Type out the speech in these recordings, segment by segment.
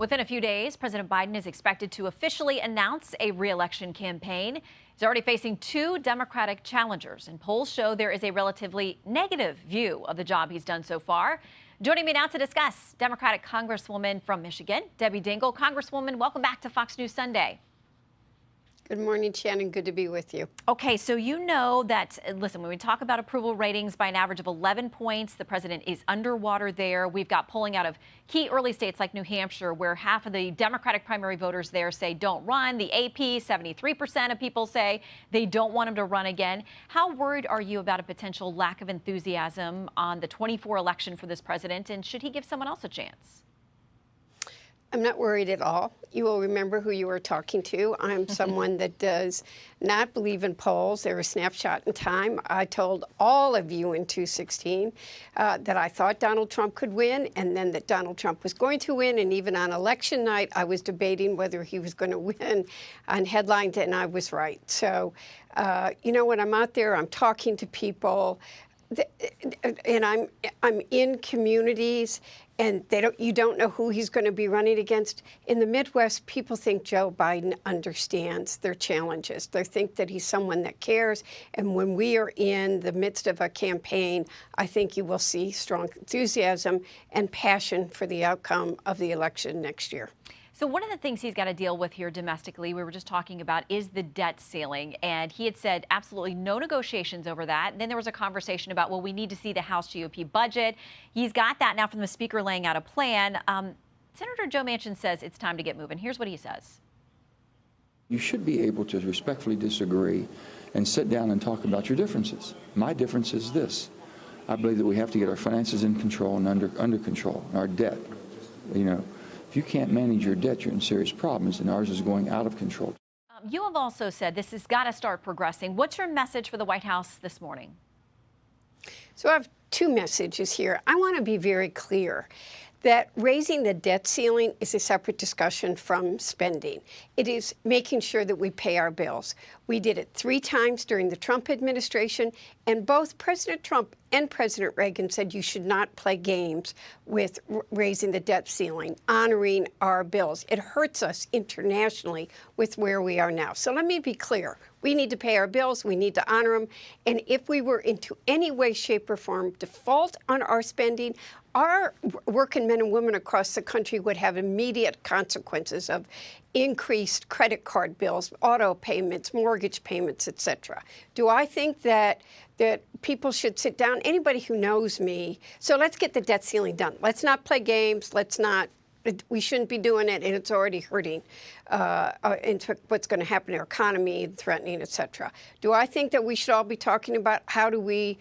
Within a few days, President Biden is expected to officially announce a re-election campaign. He's already facing two Democratic challengers, and polls show there is a relatively negative view of the job he's done so far. Joining me now to discuss, Democratic Congresswoman from Michigan, Debbie Dingell. Congresswoman, welcome back to Fox News Sunday. Good morning, Shannon. Good to be with you. Okay, so you know that, listen, when we talk about approval ratings by an average of 11 points, the president is underwater there. We've got polling out of key early states like New Hampshire, where half of the Democratic primary voters there say don't run. The AP, 73% of people say they don't want him to run again. How worried are you about a potential lack of enthusiasm on the 24 election for this president, and should he give someone else a chance? I'm not worried at all. You will remember who you were talking to. I'm someone that does not believe in polls. They're a snapshot in time. I told all of you in 2016 that I thought Donald Trump could win, and then that Donald Trump was going to win. And even on election night, I was debating whether he was going to win on headlines, and I was right. So, you know, when I'm out there, I'm talking to people, and I'm in communities, and you don't know who he's going to be running against. In the Midwest, people think Joe Biden understands their challenges. They think that he's someone that cares. And when we are in the midst of a campaign, I think you will see strong enthusiasm and passion for the outcome of the election next year. So one of the things he's got to deal with here domestically, we were just talking about, is the debt ceiling. And he had said absolutely no negotiations over that. And then there was a conversation about, well, we need to see the House GOP budget. He's got that now from the speaker laying out a plan. Senator Joe Manchin says it's time to get moving. Here's what he says. You should be able to respectfully disagree and sit down and talk about your differences. My difference is this. I believe that we have to get our finances in control and under control, our debt. You know, if you can't manage your debt, you're in serious problems, and ours is going out of control. You have also said this has got to start progressing. What's your message for the White House this morning? So I have two messages here. I want to be very clear that raising the debt ceiling is a separate discussion from spending. It is making sure that we pay our bills. We did it 3 times during the Trump administration, and both President Trump and President Reagan said you should not play games with raising the debt ceiling, honoring our bills. It hurts us internationally with where we are now. So let me be clear. We need to pay our bills. We need to honor them. And if we were into any way, shape, or form default on our spending, our working men and women across the country would have immediate consequences of increased credit card bills, auto payments, mortgage payments, etc. Do I think that people should sit down? Anybody who knows me, so let's get the debt ceiling done. Let's not play games. We shouldn't be doing it, and it's already hurting into what's going to happen to our economy, threatening, et cetera. Do I think that we should all be talking about how do we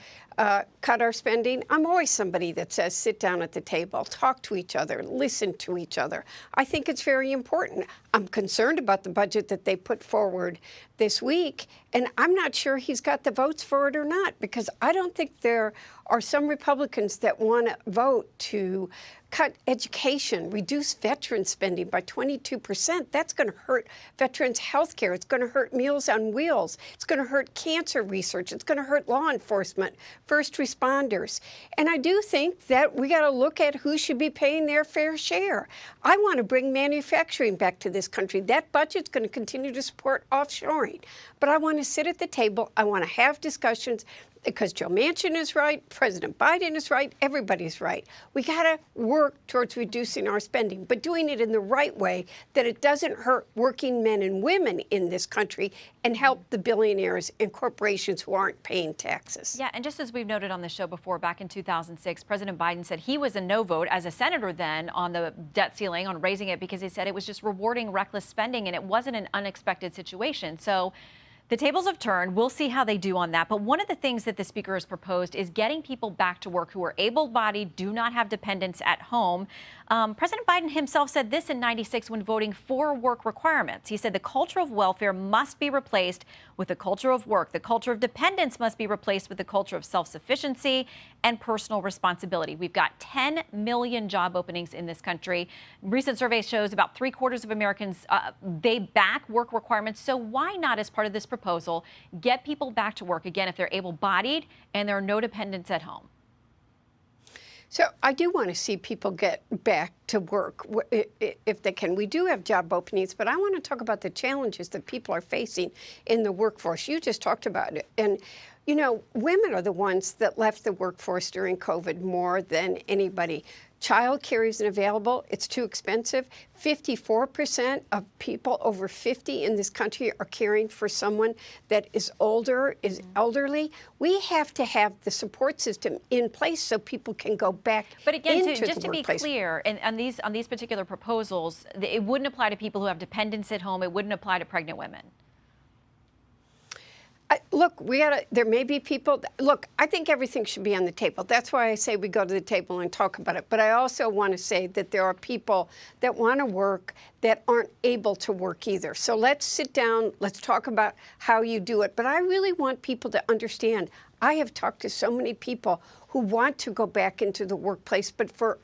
cut our spending? I'm always somebody that says sit down at the table, talk to each other, listen to each other. I think it's very important. I'm concerned about the budget that they put forward this week, and I'm not sure he's got the votes for it or not, because I don't think there are some Republicans that want to vote to cut education, reduce veteran spending by 22%. That's going to hurt veterans' health care. It's going to hurt Meals on Wheels. It's going to hurt cancer research. It's going to hurt law enforcement, first responders. And I do think that we got to look at who should be paying their fair share. I want to bring manufacturing back to this country. That budget's going to continue to support offshoring. But I want to sit at the table. I want to have discussions, because Joe Manchin is right, President Biden is right, everybody's right. We got to work towards reducing our spending, but doing it in the right way, that it doesn't hurt working men and women in this country and help the billionaires and corporations who aren't paying taxes. Yeah, and just as we've noted on the show before, back in 2006, President Biden said he was a no vote as a senator then on the debt ceiling, on raising it, because he said it was just rewarding reckless spending and it wasn't an unexpected situation. So the tables have turned. We'll see how they do on that. But one of the things that the speaker has proposed is getting people back to work who are able-bodied, do not have dependents at home. President Biden himself said this in '96 when voting for work requirements. He said the culture of welfare must be replaced with the culture of work. The culture of dependence must be replaced with the culture of self-sufficiency and personal responsibility. We've got 10 million job openings in this country. Recent survey shows about 3/4 of Americans, they back work requirements. So why not, as part of this proposal, get people back to work, again, if they're able-bodied and there are no dependents at home? So I do want to see people get back to work if they can. We do have job openings, but I want to talk about the challenges that people are facing in the workforce. You just talked about it. And, you know, women are the ones that left the workforce during COVID more than anybody. Child care isn't available. It's too expensive. 54% of people over 50 in this country are caring for someone that is older, is elderly. We have to have the support system in place so people can go back But again, into just the to be workplace. clear, and on these particular proposals, it wouldn't apply to people who have dependents at home. It wouldn't apply to pregnant women. Look, there may be people, look, I think everything should be on the table. That's why I say we go to the table and talk about it. But I also want to say that there are people that want to work that aren't able to work either. So let's sit down, let's talk about how you do it. But I really want people to understand, I have talked to so many people who want to go back into the workplace, but for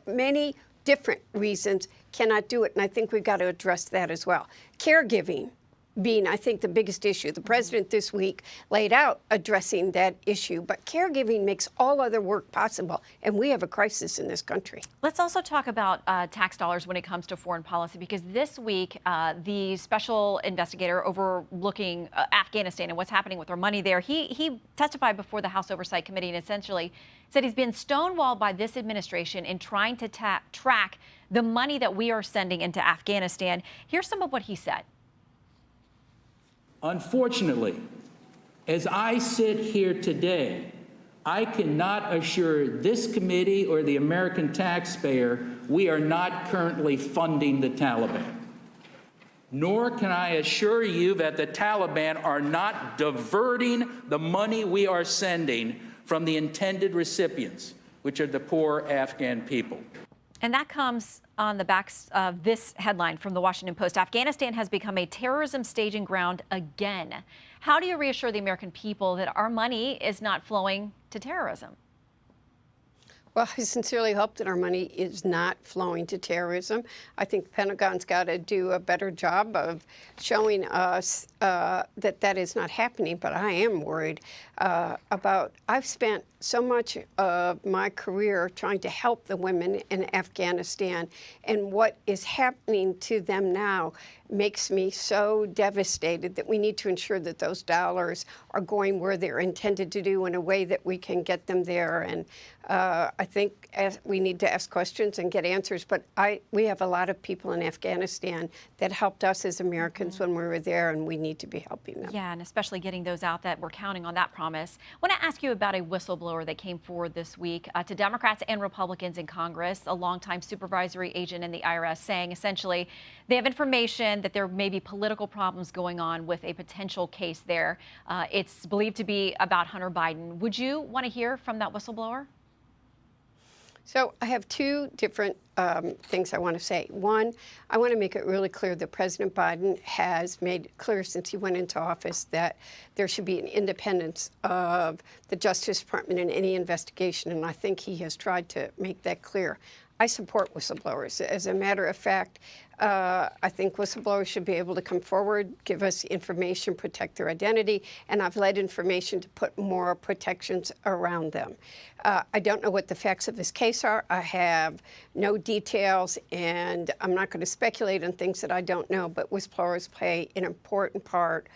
many different reasons cannot do it. And I think we've got to address that as well. Caregiving being, I think, the biggest issue. The president this week laid out addressing that issue, but caregiving makes all other work possible, and we have a crisis in this country. Let's also talk about tax dollars when it comes to foreign policy, because this week, the special investigator overlooking Afghanistan and what's happening with our money there, he testified before the House Oversight Committee and essentially said he's been stonewalled by this administration in trying to track the money that we are sending into Afghanistan. Here's some of what he said. Unfortunately, as I sit here today, I cannot assure this committee or the American taxpayer we are not currently funding the Taliban. Nor can I assure you that the Taliban are not diverting the money we are sending from the intended recipients, which are the poor Afghan people. And that comes on the backs of this headline from the Washington Post. Afghanistan has become a terrorism staging ground again. How do you reassure the American people that our money is not flowing to terrorism? Well, I sincerely hope that our money is not flowing to terrorism. I think the Pentagon's got to do a better job of showing us that that is not happening, but I am worried about, I've spent so much of my career trying to help the women in Afghanistan, and what is happening to them now makes me so devastated that we need to ensure that those dollars are going where they're intended to do in a way that we can get them there. And I think we need to ask questions and get answers, but we have a lot of people in Afghanistan that helped us as Americans when we were there, and we need to be helping them. Yeah, and especially getting those out that we're counting on that promise. I want to ask you about a whistleblower that came forward this week to Democrats and Republicans in Congress, a longtime supervisory agent in the IRS, saying essentially they have information that there may be political problems going on with a potential case there. It's believed to be about Hunter Biden. Would you want to hear from that whistleblower? So I have two different things I want to say. One, I want to make it really clear that President Biden has made it clear since he went into office that there should be an independence of the Justice Department in any investigation, and I think he has tried to make that clear. I support whistleblowers. As a matter of fact, I think whistleblowers should be able to come forward, give us information, protect their identity, and I've led information to put more protections around them. I don't know what the facts of this case are. I have no details, and I'm not going to speculate on things that I don't know, but whistleblowers play an important part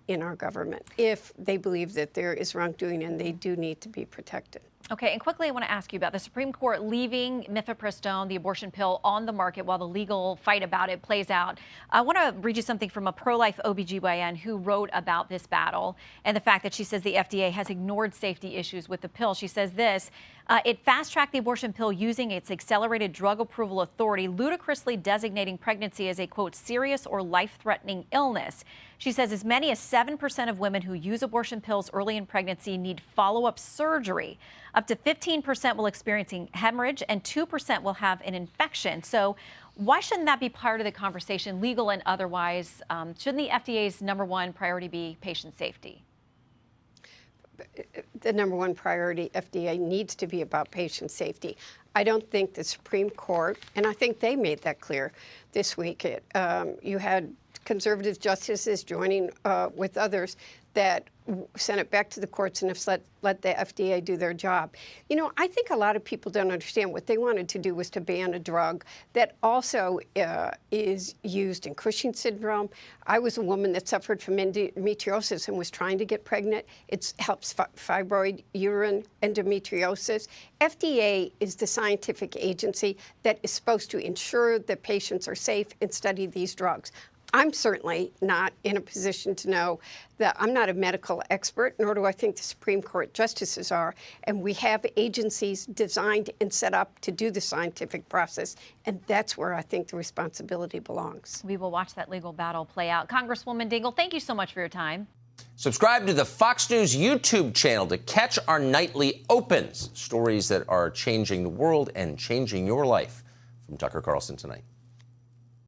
in our government if they believe that there is wrongdoing, and they do need to be protected. Okay, and quickly I want to ask you about the Supreme Court leaving mifepristone, the abortion pill, on the market while the legal fight about it plays out. I want to read you something from a pro-life OBGYN who wrote about this battle and the fact that she says the FDA has ignored safety issues with the pill. She says this, it fast-tracked the abortion pill using its accelerated drug approval authority, ludicrously designating pregnancy as a, quote, serious or life-threatening illness. She says as many as 7% of women who use abortion pills early in pregnancy need follow-up surgery. Up to 15% will experience hemorrhage and 2% will have an infection. So why shouldn't that be part of the conversation, legal and otherwise? Shouldn't the FDA's #1 priority be patient safety? The #1 priority, FDA, needs to be about patient safety. I don't think the Supreme Court, and I think they made that clear this week, you had conservative justices joining with others. that sent it back to the courts and have let the FDA do their job. You know, I think a lot of people don't understand what they wanted to do was to ban a drug that also is used in Cushing's syndrome. I was a woman that suffered from endometriosis and was trying to get pregnant. It helps fibroid uterine endometriosis. FDA is the scientific agency that is supposed to ensure that patients are safe and study these drugs. I'm certainly not in a position to know that. I'm not a medical expert, nor do I think the Supreme Court justices are. And we have agencies designed and set up to do the scientific process. And that's where I think the responsibility belongs. We will watch that legal battle play out. Congresswoman Dingell, thank you so much for your time. Subscribe to the Fox News YouTube channel to catch our nightly opens, stories that are changing the world and changing your life. From Tucker Carlson tonight.